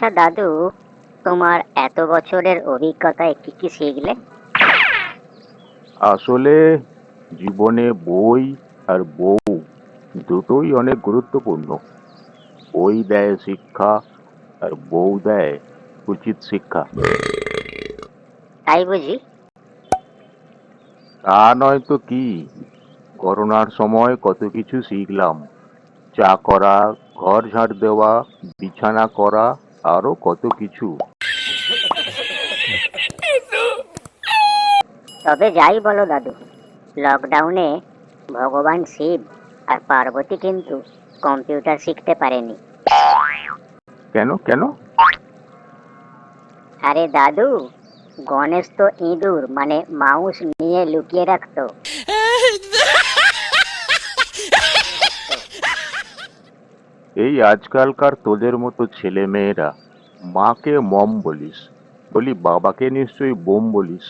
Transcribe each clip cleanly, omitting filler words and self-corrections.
আচ্ছা দাদু, তোমার এত বছরের অভিজ্ঞতায় কি কি শিখলে? আসলে জীবনে বই আর বউ দুটোই অনেক গুরুত্বপূর্ণ। বই দেয় শিক্ষা আর বউ দেয় উচিত শিক্ষা। তাই বুঝি? তা নয় তো কি, করোনার সময় কত কিছু শিখলাম। চা করা, ঘর ঝাড় দেওয়া, বিছানা করা, আরো কত কিছু। তবে যাই বলো দাদু, লকডাউনে ভগবান শিব আর পার্বতী কিন্তু কম্পিউটার শিখতে পারেনি। কেন কেন? আরে দাদু, গণেশ তো ইঁদুর মানে মাউস নিয়ে লুকিয়ে রাখতো। এই আজকালকার তোদের মতো ছেলে মেয়েরা মাকে মম বলিস, বলি বাবাকে নিশ্চয়ই বোম বলিস।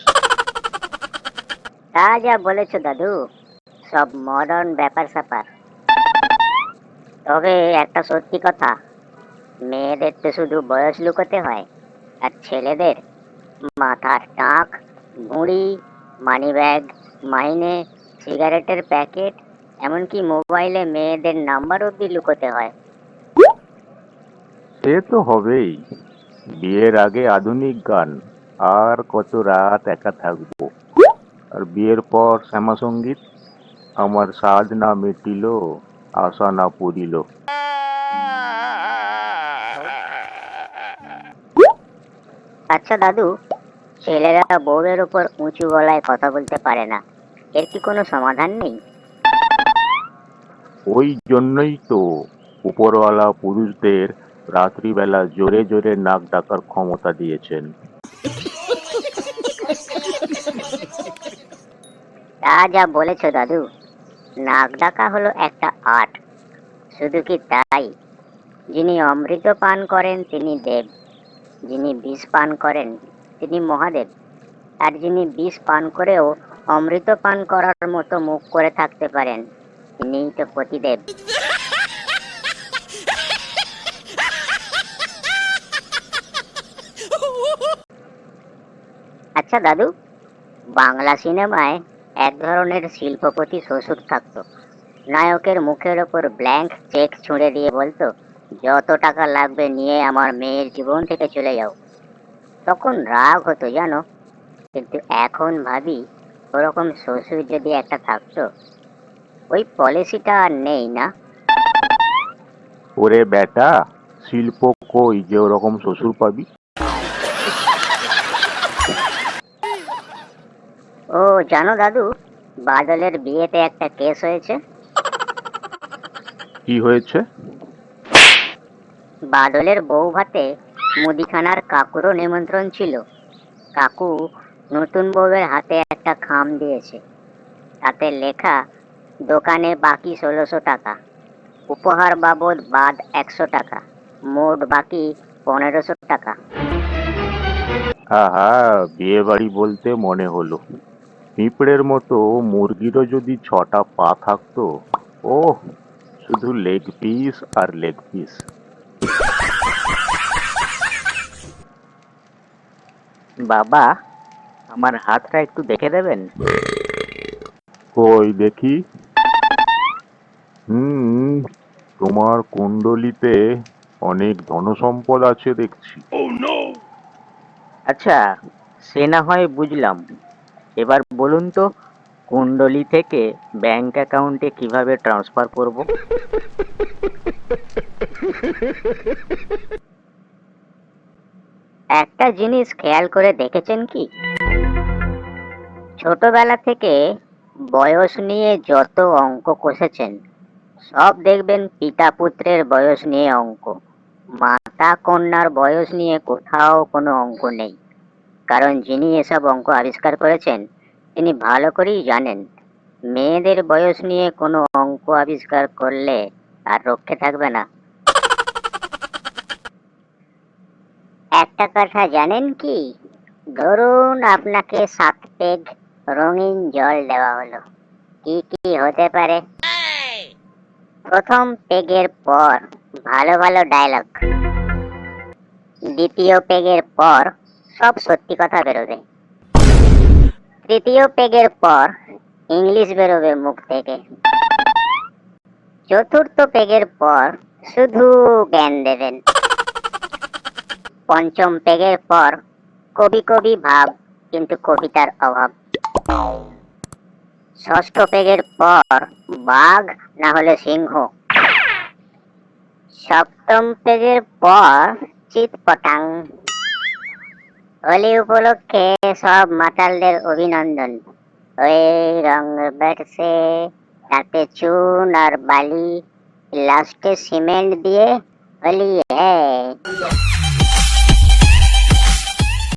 তা যা বলেছো দাদু, সব মডার্ন ব্যাপার স্যাপার। তবে একটা সত্যি কথা, মেয়েদের তো শুধু বয়স লুকোতে হয়, আর ছেলেদের মাথার টাক, ভুঁড়ি, মানিব্যাগ, মাইনে, সিগারেটের প্যাকেট, এমনকি মোবাইলে মেয়েদের নাম্বার অব্দি লুকোতে হয়। সে তো হবেই। বিয়ের আগে আধুনিক গান, আর কত রাত একা থাকবো। আর বিয়ের পর শ্যামা সঙ্গীত, আমার সাধ না মিটিল, আশা না পুরিল। আচ্ছা দাদু, ছেলেরা বউয়ের উপর উঁচু গলায় কথা বলতে পারে না, এর কি কোনো সমাধান নেই? ওই জন্যই তো উপরওয়ালা পুরুষদের রাত্রিবেলা জোরে জোরে নাক ডাকার ক্ষমতা দিয়েছেন। তা যা বলেছো দাদু, নাক ডাকা হলো একটা আর্ট। শুধু কি তাই, যিনি অমৃত পান করেন তিনি দেব, যিনি বিষ পান করেন তিনি মহাদেব, আর যিনি বিষ পান করেও অমৃত পান করার মতো মুখ করে থাকতে পারেন তিনিই তো পতিদেব। আচ্ছা দাদু, বাংলা সিনেমায় এক ধরনের শিল্পপতি শ্বশুর থাকতো। নায়কের মুখের ওপর ব্ল্যাঙ্ক চেক ছুঁড়ে দিয়ে বলতো, যত টাকা লাগবে নিয়ে আমার মেয়ের জীবন থেকে চলে যাও। তখন রাগ হতো জানো, কিন্তু এখন ভাবি, ওরকম শ্বশুর যদি একটা থাকতো, ওই পলিসিটা আর নেই না? ওরে বেটা, শিল্প কই যে ওরকম শ্বশুর পাবি? ও জানো দাদু, বাদলের বিয়েতে একটা কেস হয়েছে। কি হয়েছে? বাদলের বউ ভাতে মুদিখানার কাকুরও নিমন্ত্রণ ছিল। কাকু নতুন বউয়ের হাতে একটা খাম দিয়েছে, তাতে লেখা, দোকানে বাকি ১৬০০ টাকা, উপহার বাবদ বাদ ১০০ টাকা, মোট বাকি ১৫০০ টাকা। আহা, বিয়ে বাড়ি বলতে মনে হলো, পিঁপড়ের মতো মুরগিরও যদি ৬টা পা থাকতো। ওহ, শুধু লেগ পিস আর লেগ পিস। বাবা, আমার হাতটা একটু দেখে দেবেন? কই দেখি। হুম, তোমার কুণ্ডলিতে অনেক ধনসম্পদ আছে দেখছি। আচ্ছা, সে না হয় বুঝলাম। এবার বলুন তো, কুণ্ডলী থেকে ব্যাংক অ্যাকাউন্টে কিভাবে ট্রান্সফার করব? একটা জিনিস খেয়াল করে দেখেছেন কি, ছোটবেলা থেকে বয়স নিয়ে যত অঙ্ক কষেছেন, সব দেখবেন পিতা পুত্রের বয়স নিয়ে অঙ্ক। মাতা কন্যার বয়স নিয়ে কোথাও কোনো অঙ্ক নেই। কারণ যিনি এসব অঙ্ক আবিষ্কার করেছেন তিনি ভালো করেই জানেন, মেয়েদের বয়স নিয়ে কোনো অঙ্ক আবিষ্কার করলে আর রক্ষে থাকবে না। একটা কথা জানেন কি, ধরুন আপনাকে 7 পেগ রঙিন জল দেওয়া হলো, কি কি হতে পারে? প্রথম পেগের পর ভালো ভালো ডায়লগ, দ্বিতীয় পেগের পর সব সত্যি কথা বেরোবে। তৃতীয় পেগের পর ইংলিশ বেরোবে মুখ থেকে। চতুর্থ পেগের পর শুধু জ্ঞান দেবেন। পঞ্চম পেগের পর কবি কবি ভাব, কিন্তু কবিতার অভাব। ষষ্ঠ পেগের পর বাঘ না হলে সিংহ। সপ্তম পেগের পর চিৎপটাং। হোলি উপলক্ষে সব মাতালদের অভিনন্দন। ওই রং বেরসে, তাতে চুন আর বালি, লাস্টে সিমেন্ট দিয়ে হোলি হ্যায়।